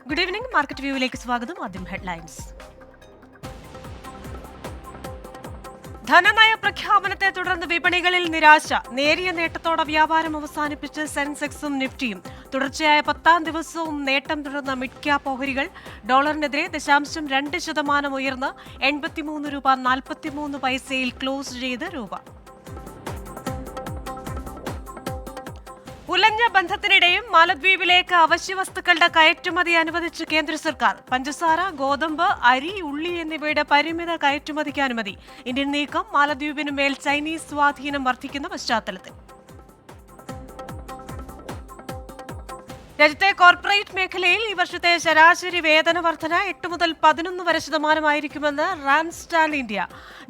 Good evening. Market വ്യൂവിലേക്ക് സ്വാഗതം. ആദ്യം headlines. ധനനയ പ്രഖ്യാപനത്തെ തുടർന്ന് വിപണികളിൽ നിരാശ. നേരിയ നേട്ടത്തോടെ വ്യാപാരം അവസാനിപ്പിച്ച് സെൻസെക്സും നിഫ്റ്റിയും. തുടർച്ചയായ 10ാം ദിവസവും നേട്ടം തുടർന്ന മിഡ് ക്യാപ് ഓഹരികൾ. ഡോളറിനെതിരെ 0.2% ഉയർന്ന് 83 രൂപ 43 പൈസയിൽ ക്ലോസ് ചെയ്ത് രൂപ. ഉലഞ്ഞ ബന്ധത്തിനിടെയും മാലദ്വീപിലേക്ക് അവശ്യവസ്തുക്കളുടെ കയറ്റുമതി അനുവദിച്ച് കേന്ദ്ര സർക്കാർ. പഞ്ചസാര, ഗോതമ്പ്, അരി, ഉള്ളി എന്നിവയുടെ പരിമിത കയറ്റുമതിക്ക് അനുമതി. ഇന്ത്യൻ നീക്കം മാലദ്വീപിന് മേൽ ചൈനീസ് സ്വാധീനം വർദ്ധിക്കുന്ന പശ്ചാത്തലത്തിൽ. രാജ്യത്തെ കോർപ്പറേറ്റ് മേഖലയിൽ ഈ വർഷത്തെ ശരാശരി വേതന വർധന 8 മുതൽ 11 വരെ ശതമാനമായിരിക്കുമെന്ന് റാൻഡ്സ്റ്റാൽ ഇന്ത്യ.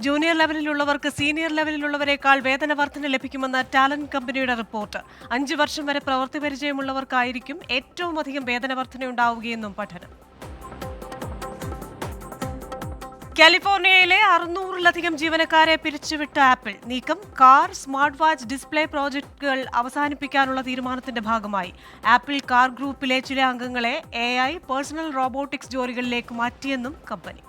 ജൂനിയർ ലെവലിലുള്ളവർക്ക് സീനിയർ ലെവലിലുള്ളവരെക്കാൾ വേതന വർധന ലഭിക്കുമെന്ന് ടാലന്റ് കമ്പനിയുടെ റിപ്പോർട്ട്. 5 വർഷം വരെ പ്രവൃത്തി പരിചയമുള്ളവർക്കായിരിക്കും ഏറ്റവും അധികം വേതന വർധനയുണ്ടാവുകയെന്നും പഠനം. കാലിഫോർണിയയിലെ 600-ലധികം ജീവനക്കാരെ പിരിച്ചുവിട്ട ആപ്പിൾ. നീക്കം കാർ, സ്മാർട്ട് വാച്ച്, ഡിസ്പ്ലേ പ്രോജക്ടുകൾ അവസാനിപ്പിക്കാനുള്ള തീരുമാനത്തിന്റെ ഭാഗമായി. ആപ്പിൾ കാർ ഗ്രൂപ്പിലെ ചില അംഗങ്ങളെ AI, പേഴ്സണൽ റോബോട്ടിക്സ് ജോലികളിലേക്ക് മാറ്റിയെന്നും കമ്പനി.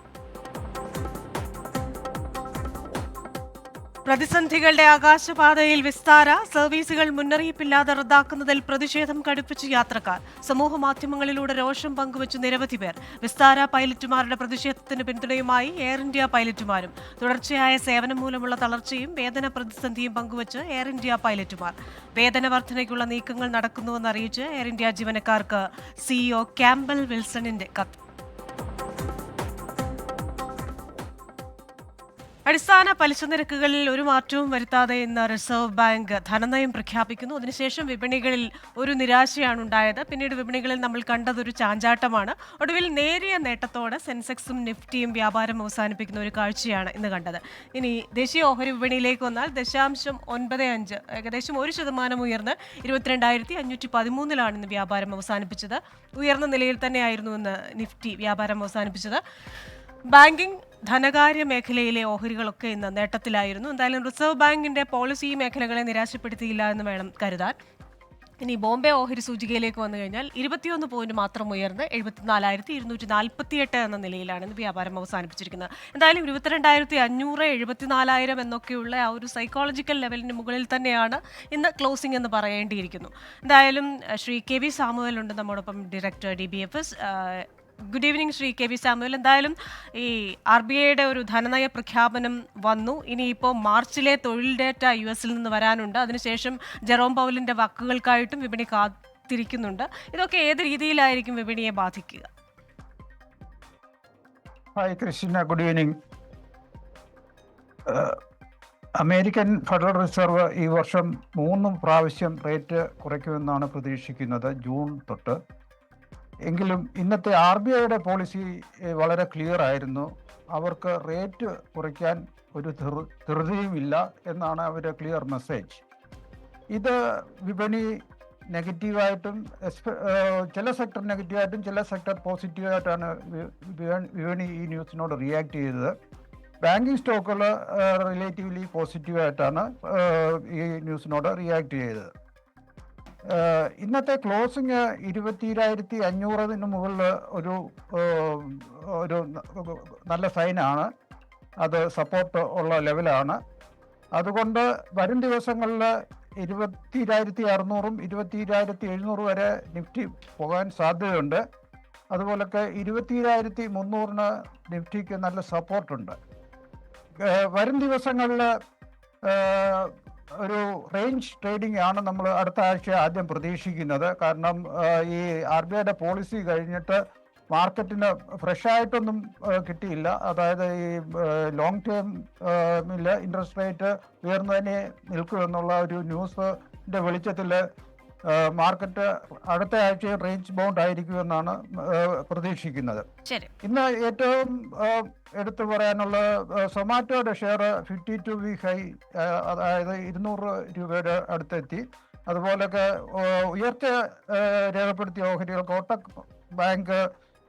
പ്രതിസന്ധികളുടെ ആകാശപാതയിൽ വിസ്താര. സർവീസുകൾ മുന്നറിയിപ്പില്ലാതെ റദ്ദാക്കുന്നതിൽ പ്രതിഷേധം കടുപ്പിച്ച് യാത്രക്കാർ. സമൂഹ മാധ്യമങ്ങളിലൂടെ രോഷം പങ്കുവച്ച് നിരവധി പേർ. വിസ്താര പൈലറ്റുമാരുടെ പ്രതിഷേധത്തിന് പിന്തുണയുമായി എയർ ഇന്ത്യ പൈലറ്റുമാരും. തുടർച്ചയായ സേവനം മൂലമുള്ള തളർച്ചയും വേതന പ്രതിസന്ധിയും പങ്കുവച്ച് എയർ ഇന്ത്യ പൈലറ്റുമാർ. വേതന വർധനയ്ക്കുള്ള നീക്കങ്ങൾ നടക്കുന്നുവെന്ന് അറിയിച്ച് എയർ ഇന്ത്യ ജീവനക്കാർക്ക് CEO ക്യാമ്പൽ വിൽസണിന്റെ കത്ത്. അടിസ്ഥാന പലിശ നിരക്കുകളിൽ ഒരു മാറ്റവും വരുത്താതെ ഇന്ന് റിസർവ് ബാങ്ക് ധനനയം പ്രഖ്യാപിക്കുന്നു. അതിനുശേഷം വിപണികളിൽ ഒരു നിരാശയാണ് ഉണ്ടായത്. പിന്നീട് വിപണികളിൽ നമ്മൾ കണ്ടതൊരു ചാഞ്ചാട്ടമാണ്. ഒടുവിൽ നേരിയ നേട്ടത്തോടെ സെൻസെക്സും നിഫ്റ്റിയും വ്യാപാരം അവസാനിപ്പിക്കുന്ന ഒരു കാഴ്ചയാണ് ഇന്ന് കണ്ടത്. ഇനി ദേശീയ ഓഹരി വിപണിയിലേക്ക് വന്നാൽ 0.95, ഏകദേശം 1% ഉയർന്ന് 22,513 ഇന്ന് വ്യാപാരം അവസാനിപ്പിച്ചത്. ഉയർന്ന നിലയിൽ തന്നെയായിരുന്നു ഇന്ന് നിഫ്റ്റി വ്യാപാരം അവസാനിപ്പിച്ചത്. ബാങ്കിംഗ്, ധനകാര്യ മേഖലയിലെ ഓഹരികളൊക്കെ ഇന്ന് നേട്ടത്തിലായിരുന്നു. എന്തായാലും റിസർവ് ബാങ്കിന്റെ പോളിസി മേഖലകളെ നിരാശപ്പെടുത്തിയില്ല എന്ന് വേണം കരുതാൻ. ഇനി ബോംബെ ഓഹരി സൂചികയിലേക്ക് വന്നു കഴിഞ്ഞാൽ 21 പോയിന്റ് മാത്രം ഉയർന്ന് 74,248 എന്ന നിലയിലാണ് ഇന്ന് വ്യാപാരം അവസാനിപ്പിച്ചിരിക്കുന്നത്. എന്തായാലും 22,500, 74,000 എന്നൊക്കെയുള്ള ആ ഒരു സൈക്കോളജിക്കൽ ലെവലിന് മുകളിൽ തന്നെയാണ് ഇന്ന് ക്ലോസിംഗ് എന്ന് പറയേണ്ടിയിരിക്കുന്നു. എന്തായാലും ശ്രീ KV സാമുവൽ ഉണ്ട് നമ്മോടൊപ്പം, director DBFS. Good evening Shri KV Samuel. എന്തായാലും ഈ RBIയുടെ ഒരു ധനനയ പ്രഖ്യാപനം വന്നു. ഇനിയിപ്പോൾ മാർച്ചിലെ തൊഴിൽ ഡേറ്റ US നിന്ന് വരാനുണ്ട്. അതിനുശേഷം ജെറോം പൗലിന്റെ വാക്കുകൾക്കായിട്ടും വിപണി കാത്തിരിക്കുന്നുണ്ട്. ഇതൊക്കെ ഏത് രീതിയിലായിരിക്കും വിപണിയെ ബാധിക്കുക? Hi Krishna, good evening. American federal reserve ഈ വർഷം 3 പ്രാവശ്യം റേറ്റ് കുറയ്ക്കുമെന്നാണ് പ്രതീക്ഷിക്കുന്നത്, ജൂൺ തൊട്ട്. എങ്കിലും ഇന്നത്തെ RBIയുടെ പോളിസി വളരെ ക്ലിയർ ആയിരുന്നു. അവർക്ക് റേറ്റ് കുറയ്ക്കാൻ ഒരു ധൃതിയുമില്ല എന്നാണ് അവരുടെ ക്ലിയർ മെസ്സേജ്. ഇത് വിപണി നെഗറ്റീവായിട്ടും, ചില സെക്ടർ നെഗറ്റീവായിട്ടും ചില സെക്ടർ പോസിറ്റീവായിട്ടാണ് വിപണി ഈ ന്യൂസിനോട് റിയാക്ട് ചെയ്തത്. ബാങ്കിങ് സ്റ്റോക്കുകൾ റിലേറ്റീവ്ലി പോസിറ്റീവായിട്ടാണ് ഈ ന്യൂസിനോട് റിയാക്ട് ചെയ്തത്. ഇന്നത്തെ ക്ലോസിങ് 22,500 മുകളിൽ ഒരു നല്ല സൈനാണ്. അത് സപ്പോർട്ട് ഉള്ള ലെവലാണ്. അതുകൊണ്ട് വരും ദിവസങ്ങളിൽ 22,600, 22,700 വരെ നിഫ്റ്റി പോകാൻ സാധ്യതയുണ്ട്. അതുപോലൊക്കെ 22,300 നിഫ്റ്റിക്ക് നല്ല സപ്പോർട്ടുണ്ട്. വരും ദിവസങ്ങളിൽ ഒരു റേഞ്ച് ട്രേഡിംഗ് ആണ് നമ്മൾ അടുത്ത ആഴ്ച ആദ്യം പ്രതീക്ഷിക്കുന്നത്. കാരണം ഈ RBIയുടെ പോളിസി കഴിഞ്ഞിട്ട് മാർക്കറ്റിന് ഫ്രഷായിട്ടൊന്നും കിട്ടിയില്ല. അതായത് ഈ ലോങ് ടേമിൽ ഇൻട്രസ്റ്റ് റേറ്റ് ഉയർന്നു തന്നെ നിൽക്കുമെന്നുള്ള ഒരു ന്യൂസിൻ്റെ വെളിച്ചത്തിൽ മാർക്കറ്റ് അടുത്ത ആഴ്ച റേഞ്ച് ബൗണ്ട് ആയിരിക്കുമെന്നാണ് പ്രതീക്ഷിക്കുന്നത്. ഇന്ന് ഏറ്റവും എടുത്തു പറയാനുള്ള സൊമാറ്റോയുടെ ഷെയർ 52 വീക്ക് ഹൈ, അതായത് 200 രൂപയുടെ അടുത്തെത്തി. അതുപോലൊക്കെ ഉയർച്ച രേഖപ്പെടുത്തിയ ഓഹരികൾ കോട്ടക് ബാങ്ക്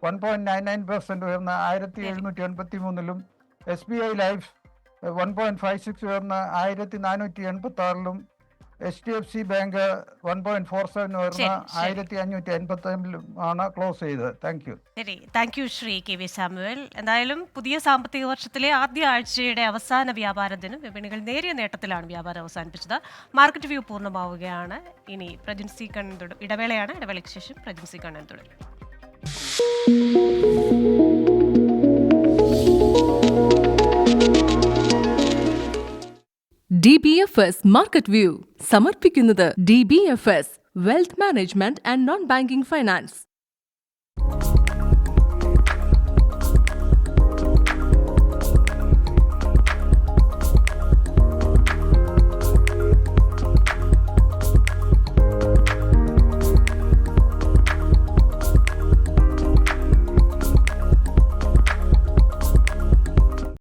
1.99% ഉയർന്ന 1,783-ലും, SBI ലൈഫ് 1.56 ഉയർന്ന 1,486-ലും, HDFC ബാങ്ക് 1.47 വരുന്ന ശരി. 1585 ആണ് ക്ലോസ് ചെയ്തത്. Thank you. ശരി, thank you Shri KV Samuel. എന്തായാലും പുതിയ സാമ്പത്തിക വർഷത്തിലെ ആദ്യ ആഴ്ചയുടെ അവസാന വ്യാപാര ദിനം വിപണികൾ നേരിയ നേട്ടത്തിലാണ് വ്യാപാരം അവസാനിപ്പിച്ചത്. മാർക്കറ്റ് വ്യൂ പൂർണ്ണമാവുകയാണ്. ഇനി പ്രജിൻസി കണ്ണൻ ഇടവേളയാണ്. ഇടവേളയ്ക്ക് ശേഷം പ്രജിൻസി കണ്ണൻ തുടരും. DBFS മാർക്കറ്റ് വ്യൂ സമർപ്പിക്കുന്നത് DBFS wealth management and non banking finance.